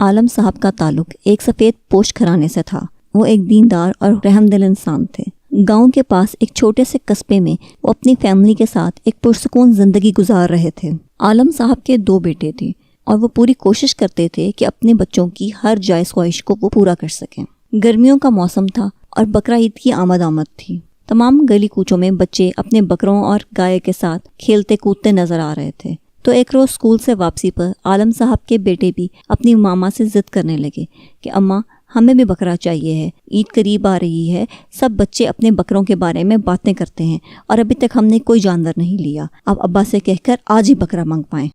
عالم صاحب کا تعلق ایک سفید پوش گھرانے سے تھا۔ وہ ایک دیندار اور رحم دل انسان تھے۔ گاؤں کے پاس ایک چھوٹے سے قصبے میں وہ اپنی فیملی کے ساتھ ایک پرسکون زندگی گزار رہے تھے۔ عالم صاحب کے 2 بیٹے تھے اور وہ پوری کوشش کرتے تھے کہ اپنے بچوں کی ہر جائز خواہش کو وہ پورا کر سکیں۔ گرمیوں کا موسم تھا اور بقرہ عید کی آمد تھی۔ تمام گلی کوچوں میں بچے اپنے بکروں اور گائے کے ساتھ کھیلتے کودتے نظر آ رہے تھے۔ تو ایک روز اسکول سے واپسی پر عالم صاحب کے بیٹے بھی اپنی ماما سے ضد کرنے لگے کہ اماں ہمیں بھی بکرا چاہیے ہے، عید قریب آ رہی ہے، سب بچے اپنے بکروں کے بارے میں باتیں کرتے ہیں اور ابھی تک ہم نے کوئی جانور نہیں لیا، اب ابا سے کہہ کر آج ہی بکرا منگ پائیں۔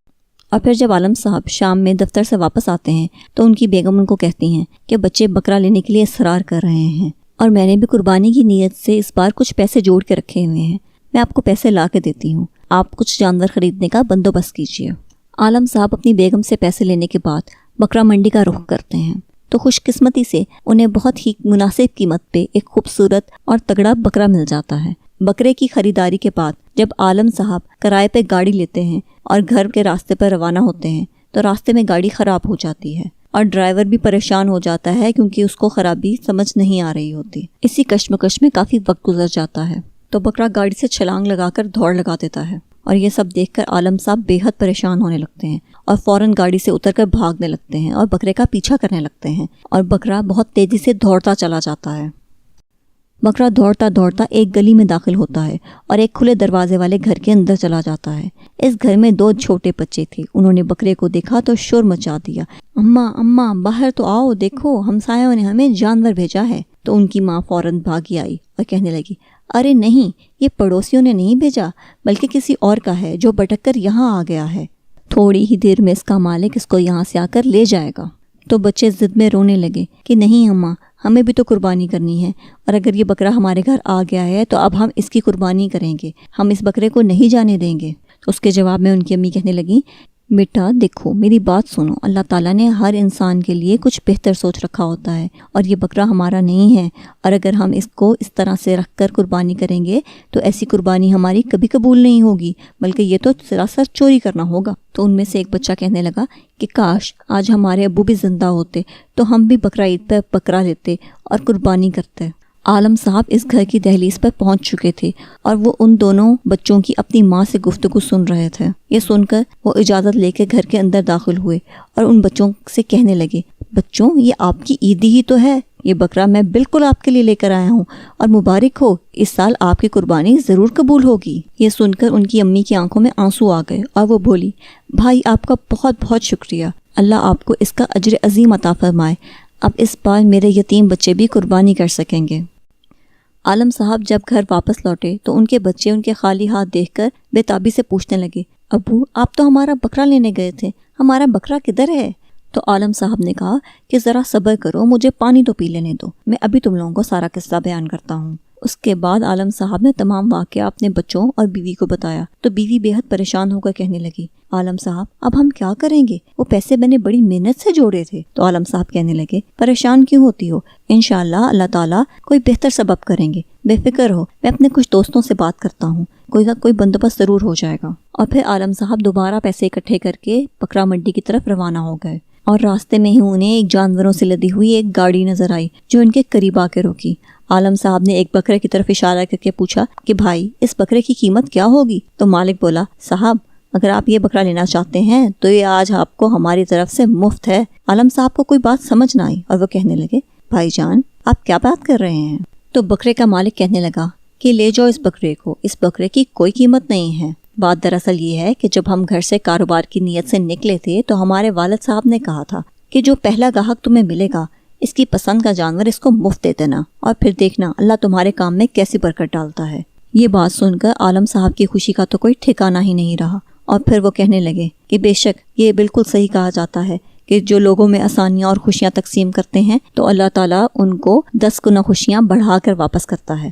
اور پھر جب عالم صاحب شام میں دفتر سے واپس آتے ہیں تو ان کی بیگم ان کو کہتی ہیں کہ بچے بکرا لینے کے لیے اصرار کر رہے ہیں اور میں نے بھی قربانی کی نیت سے اس بار کچھ پیسے جوڑ کے رکھے ہوئے ہیں، میں آپ کو پیسے لا کے دیتی ہوں، آپ کچھ جانور خریدنے کا بندوبست کیجیے۔ عالم صاحب اپنی بیگم سے پیسے لینے کے بعد بکرا منڈی کا رخ کرتے ہیں تو خوش قسمتی سے انہیں بہت ہی مناسب قیمت پہ ایک خوبصورت اور تگڑا بکرا مل جاتا ہے۔ بکرے کی خریداری کے بعد جب عالم صاحب کرائے پہ گاڑی لیتے ہیں اور گھر کے راستے پر روانہ ہوتے ہیں تو راستے میں گاڑی خراب ہو جاتی ہے اور ڈرائیور بھی پریشان ہو جاتا ہے کیونکہ اس کو خرابی سمجھ نہیں آ رہی ہوتی۔ اسی کشمکش میں کافی وقت گزر جاتا ہے تو بکرا گاڑی سے چھلانگ لگا کر دوڑ لگا دیتا ہے اور یہ سب دیکھ کر عالم صاحب بے حد پریشان ہونے لگتے ہیں اور فوراً گاڑی سے اتر کر بھاگنے لگتے ہیں اور بکرے کا پیچھا کرنے لگتے ہیں اور بکرا بہت تیزی سے دوڑتا چلا جاتا ہے۔ بکرا دوڑتا دوڑتا ایک گلی میں داخل ہوتا ہے اور ایک کھلے دروازے والے گھر کے اندر چلا جاتا ہے۔ اس گھر میں 2 چھوٹے بچے تھے، انہوں نے بکرے کو دیکھا تو شور مچا دیا، اماں اماں باہر تو آؤ، دیکھو ہمسایوں نے ہمیں جانور بھیجا ہے۔ تو ان کی ماں فوراً بھاگی آئی اور کہنے لگی، ارے نہیں، یہ پڑوسیوں نے نہیں بھیجا بلکہ کسی اور کا ہے جو بھٹک کر یہاں آ گیا ہے، تھوڑی ہی دیر میں اس کا مالک اس کو یہاں سے آ کر لے جائے گا۔ تو بچے ضد میں رونے لگے کہ نہیں اماں، ہمیں بھی تو قربانی کرنی ہے اور اگر یہ بکرا ہمارے گھر آ گیا ہے تو اب ہم اس کی قربانی کریں گے، ہم اس بکرے کو نہیں جانے دیں گے۔ تو اس کے جواب میں ان کی امی کہنے لگیں، بیٹا دیکھو میری بات سنو، اللہ تعالیٰ نے ہر انسان کے لیے کچھ بہتر سوچ رکھا ہوتا ہے اور یہ بکرا ہمارا نہیں ہے، اور اگر ہم اس کو اس طرح سے رکھ کر قربانی کریں گے تو ایسی قربانی ہماری کبھی قبول نہیں ہوگی، بلکہ یہ تو سراسر چوری کرنا ہوگا۔ تو ان میں سے ایک بچہ کہنے لگا کہ کاش آج ہمارے ابو بھی زندہ ہوتے تو ہم بھی بقرہ عید پہ بکرا لیتے اور قربانی کرتے۔ عالم صاحب اس گھر کی دہلیز پر پہنچ چکے تھے اور وہ ان دونوں بچوں کی اپنی ماں سے گفتگو سن رہے تھے۔ یہ سن کر وہ اجازت لے کے گھر کے اندر داخل ہوئے اور ان بچوں سے کہنے لگے، بچوں یہ آپ کی عیدی ہی تو ہے، یہ بکرا میں بالکل آپ کے لیے لے کر آیا ہوں اور مبارک ہو، اس سال آپ کی قربانی ضرور قبول ہوگی۔ یہ سن کر ان کی امی کی آنکھوں میں آنسو آ گئے اور وہ بولی، بھائی آپ کا بہت بہت شکریہ، اللہ آپ کو اس کا اجر عظیم عطا فرمائے، اب اس بار میرے یتیم بچے بھی قربانی کر سکیں گے۔ عالم صاحب جب گھر واپس لوٹے تو ان کے بچے ان کے خالی ہاتھ دیکھ کر بے تابی سے پوچھنے لگے، ابو آپ تو ہمارا بکرا لینے گئے تھے، ہمارا بکرا کدھر ہے؟ تو عالم صاحب نے کہا کہ ذرا صبر کرو، مجھے پانی تو پی لینے دو، میں ابھی تم لوگوں کو سارا قصہ بیان کرتا ہوں۔ اس کے بعد عالم صاحب نے تمام واقعہ اپنے بچوں اور بیوی کو بتایا تو بیوی بے حد پریشان ہو کر کہنے لگی، عالم صاحب اب ہم کیا کریں گے، وہ پیسے میں نے بڑی محنت سے جوڑے تھے۔ تو عالم صاحب کہنے لگے، پریشان کیوں ہوتی ہو، انشاءاللہ اللہ تعالیٰ کوئی بہتر سبب کریں گے، بے فکر ہو، میں اپنے کچھ دوستوں سے بات کرتا ہوں، کوئی بندوبست ضرور ہو جائے گا۔ اور پھر عالم صاحب دوبارہ پیسے اکٹھے کر کے بکرا منڈی کی طرف روانہ ہو گئے اور راستے میں ہی انہیں ایک جانوروں سے لدی ہوئی ایک گاڑی نظر آئی جو ان کے قریب آ کے روکی۔ عالم صاحب نے ایک بکرے کی طرف اشارہ کر کے پوچھا کہ بھائی اس بکرے کی قیمت کیا ہوگی؟ تو مالک بولا، صاحب اگر آپ یہ بکرا لینا چاہتے ہیں تو یہ آج آپ کو ہماری طرف سے مفت ہے۔ عالم صاحب کو کوئی بات سمجھ نہ آئی اور وہ کہنے لگے، بھائی جان آپ کیا بات کر رہے ہیں؟ تو بکرے کا مالک کہنے لگا کہ لے جاؤ اس بکرے کو، اس بکرے کی کوئی قیمت نہیں ہے۔ بات دراصل یہ ہے کہ جب ہم گھر سے کاروبار کی نیت سے نکلے تھے تو ہمارے والد صاحب نے کہا تھا کہ جو پہلا گاہک تمہیں ملے گا اس کی پسند کا جانور اس کو مفت دے دینا اور پھر دیکھنا اللہ تمہارے کام میں کیسی برکت ڈالتا ہے۔ یہ بات سن کر عالم صاحب کی خوشی کا تو کوئی ٹھکانہ ہی نہیں رہا اور پھر وہ کہنے لگے کہ بے شک یہ بالکل صحیح کہا جاتا ہے کہ جو لوگوں میں آسانیاں اور خوشیاں تقسیم کرتے ہیں تو اللہ تعالیٰ ان کو 10 گنا خوشیاں بڑھا کر واپس کرتا ہے۔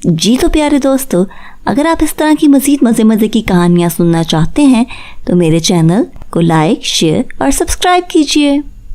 جی تو پیارے دوستو، اگر آپ اس طرح کی مزید مزے کی کہانیاں سننا چاہتے ہیں تو میرے چینل کو لائک، شیئر اور سبسکرائب کیجیے۔